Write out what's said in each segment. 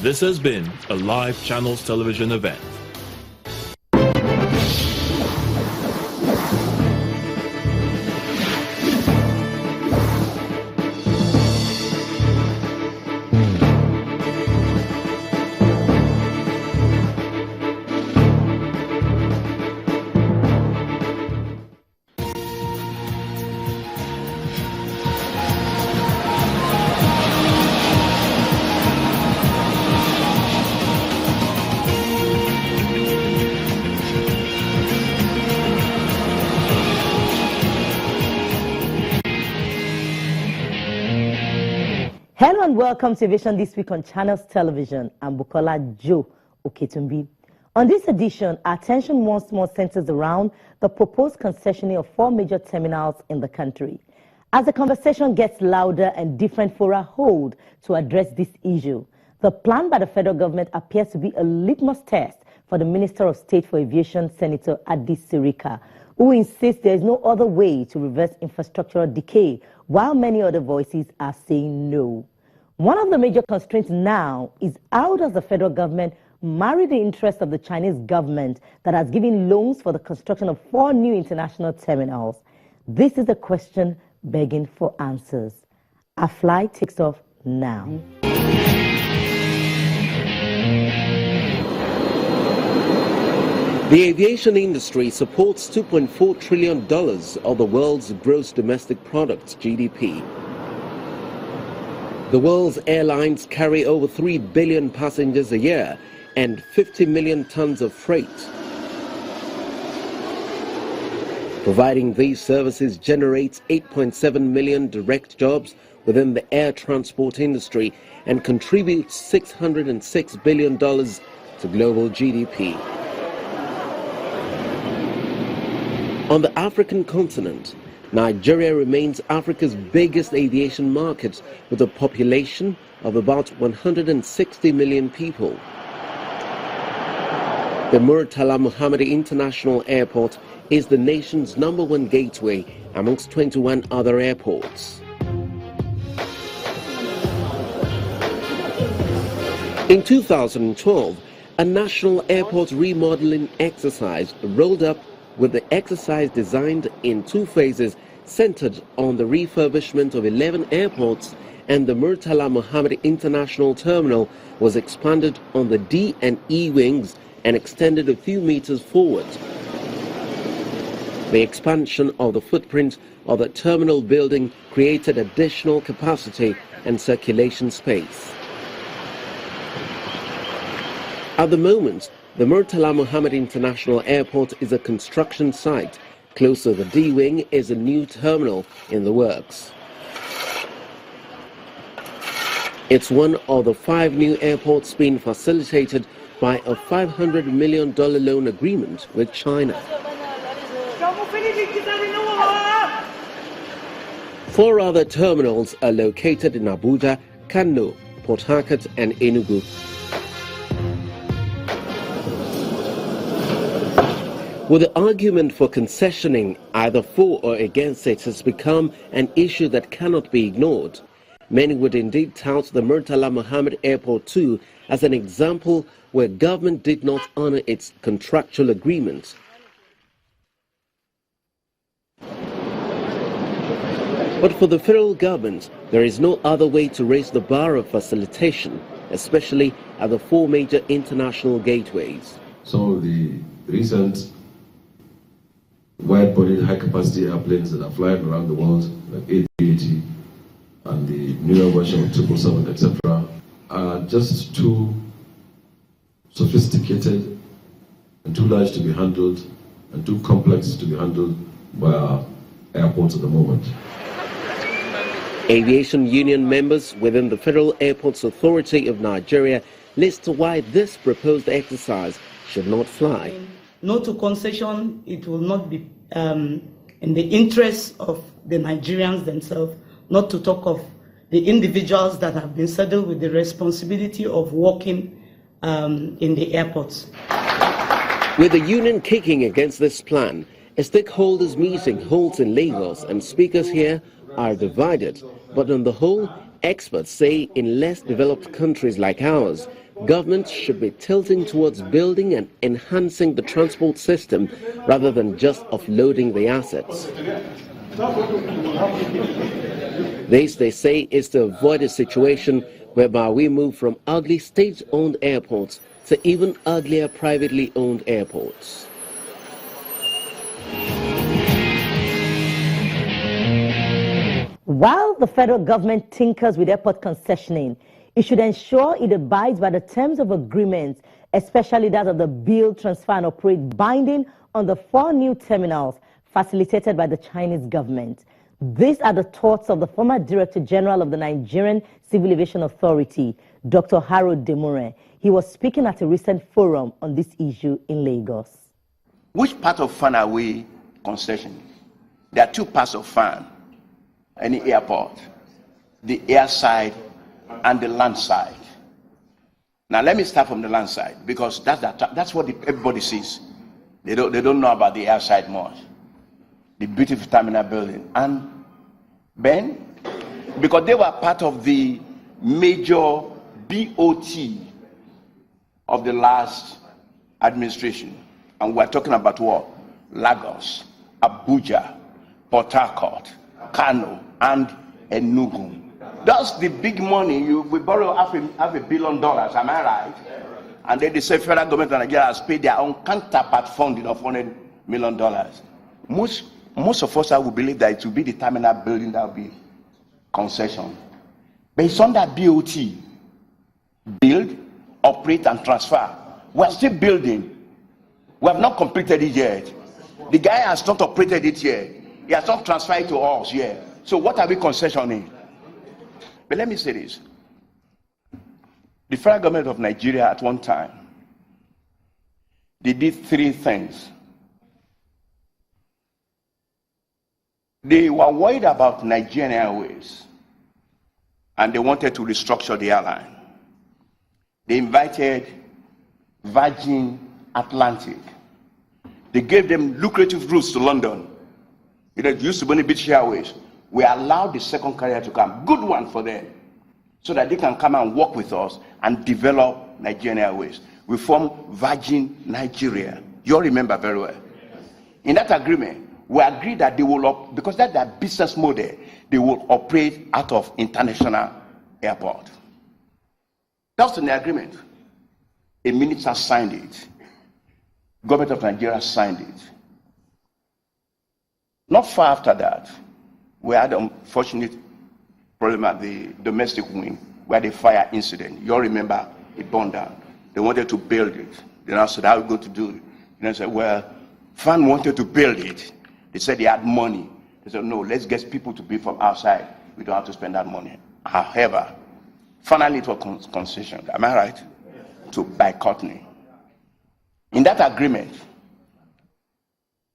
This has been a Live Channels television event. Hello and welcome to Aviation This Week on Channels Television. I'm Bukola Joe Oketumbi. On this edition, our attention once more centers around the proposed concessioning of 4 major terminals in the country. As the conversation gets louder and different fora hold to address this issue, the plan by the federal government appears to be a litmus test for the Minister of State for Aviation, Senator Adi Sirika, who insists there is no other way to reverse infrastructural decay, while many other voices are saying no. One of the major constraints now is how does the federal government marry the interests of the Chinese government that has given loans for the construction of 4 new international terminals? This is the question begging for answers. Our flight takes off now. The aviation industry supports $2.4 trillion of the world's gross domestic product, GDP. The world's airlines carry over 3 billion passengers a year and 50 million tons of freight. Providing these services generates 8.7 million direct jobs within the air transport industry and contributes $606 billion to global GDP. On the African continent, Nigeria remains Africa's biggest aviation market with a population of about 160 million people. The Murtala Muhammed International Airport is the nation's #1 gateway amongst 21 other airports. In 2012, a national airport remodeling exercise rolled up with the exercise designed in 2 phases centered on the refurbishment of 11 airports, and the Murtala Muhammed International Terminal was expanded on the D and E wings and extended a few meters forward. The expansion of the footprint of the terminal building created additional capacity and circulation space. At the moment, the Murtala Muhammed International Airport is a construction site. Close to the D wing is a new terminal in the works. It's one of the 5 new airports being facilitated by a $500 million loan agreement with China. 4 other terminals are located in Abuja, Kano, Port Harcourt and Enugu. With the argument for concessioning, either for or against it, has become an issue that cannot be ignored. Many would indeed tout the Murtala Muhammed Airport too as an example where government did not honor its contractual agreement. But for the federal government, there is no other way to raise the bar of facilitation, especially at the 4 major international gateways. Some of the recent wide-bodied high-capacity airplanes that are flying around the world, like A380 and the newer version of 777, etc., are just too sophisticated and too large to be handled and too complex to be handled by our airports at the moment. Aviation union members within the Federal Airports Authority of Nigeria list why this proposed exercise should not fly. No to concession, it will not be in the interest of the Nigerians themselves, not to talk of the individuals that have been saddled with the responsibility of working in the airports. With the union kicking against this plan, a stakeholders meeting holds in Lagos and speakers here are divided, but on the whole, experts say in less developed countries like ours, governments should be tilting towards building and enhancing the transport system rather than just offloading the assets. This, they say, is to avoid a situation whereby we move from ugly state-owned airports to even uglier privately owned airports. While the federal government tinkers with airport concessioning, it should ensure it abides by the terms of agreements, especially that of the build, transfer and operate binding on the 4 new terminals facilitated by the Chinese government. These are the thoughts of the former Director General of the Nigerian Civil Aviation Authority, Dr. Harold Demure. He was speaking at a recent forum on this issue in Lagos. Which part of FAN are we concessioning? There are 2 parts of FAN. Any airport, the air side and the land side. Now let me start from the land side because that's what everybody sees. They don't know about the air side much. The beautiful terminal building. And Ben, because they were part of the major BOT of the last administration. And we're talking about what? Lagos, Abuja, Port Harcourt, Kano, and Enugu. That's the big money. We borrow half a billion dollars, am I right? And then they say federal government of Nigeria has paid their own counterpart funding of $100 million. Most of us will believe that it will be the terminal building that will be concession. But it's under BOT. Build, operate, and transfer. We're still building. We have not completed it yet. The guy has not operated it yet. He has not transferred it to us yet. So what are we concessioning? But let me say this. The federal government of Nigeria at one time, they did 3 things. They were worried about Nigerian Airways and they wanted to restructure the airline. They invited Virgin Atlantic. They gave them lucrative routes to London. It used to be British Airways. We allowed the second carrier to come, good one for them, so that they can come and work with us and develop Nigerian Airways. We formed Virgin Nigeria. You all remember very well. In that agreement, we agreed that they will, because that's their business model, they will operate out of international airport. That's in the agreement. A minister signed it. Government of Nigeria signed it. Not far after that, we had an unfortunate problem at the domestic wing where the fire incident. You all remember it burned down. They wanted to build it. Then I said, how are we going to do it? And I said, well, FAN wanted to build it. They said they had money. They said, no, let's get people to build from outside. We don't have to spend that money. However, finally it was concessioned. Am I right? To by Courtney. In that agreement,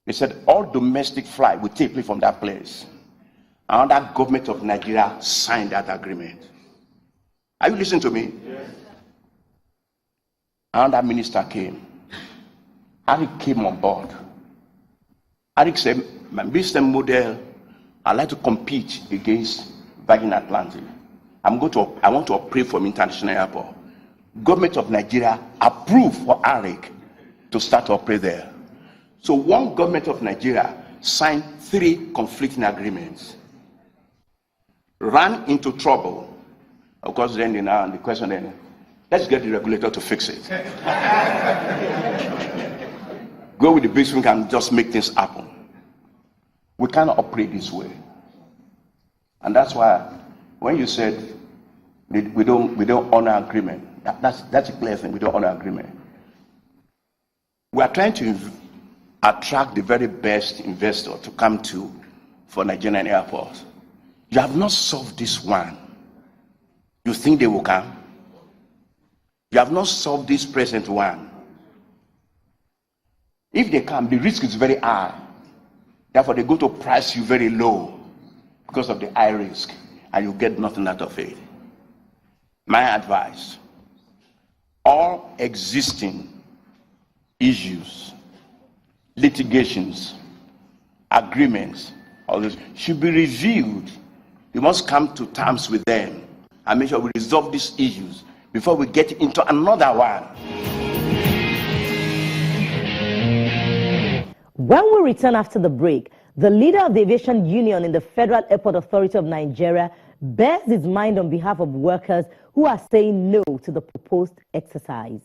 they said all domestic flight will take place from that place. And that government of Nigeria signed that agreement. Are you listening to me? Yes. And that minister came. Arik came on board. Arik said, my business model, I like to compete against Virgin Atlantic. I want to operate from international airport. Government of Nigeria approved for Arik to start to operate there. So one government of Nigeria signed 3 conflicting agreements. Ran into trouble. Of course, then the question then, let's get the regulator to fix it. Go with the big swing and just make things happen. We cannot operate this way. And that's why when you said we don't honor agreement, that's a clear thing. We don't honor agreement. We are trying to attract the very best investor to come to for Nigerian airports. You have not solved this one. You think they will come? You have not solved this present one. If they come, the risk is very high. Therefore, they go to price you very low because of the high risk, and you get nothing out of it. My advice, all existing issues, litigations, agreements, all this should be reviewed We must come to terms with them and make sure we resolve these issues before we get into another one. When we return after the break, the leader of the Aviation Union in the Federal Airport Authority of Nigeria bears his mind on behalf of workers who are saying no to the proposed exercise.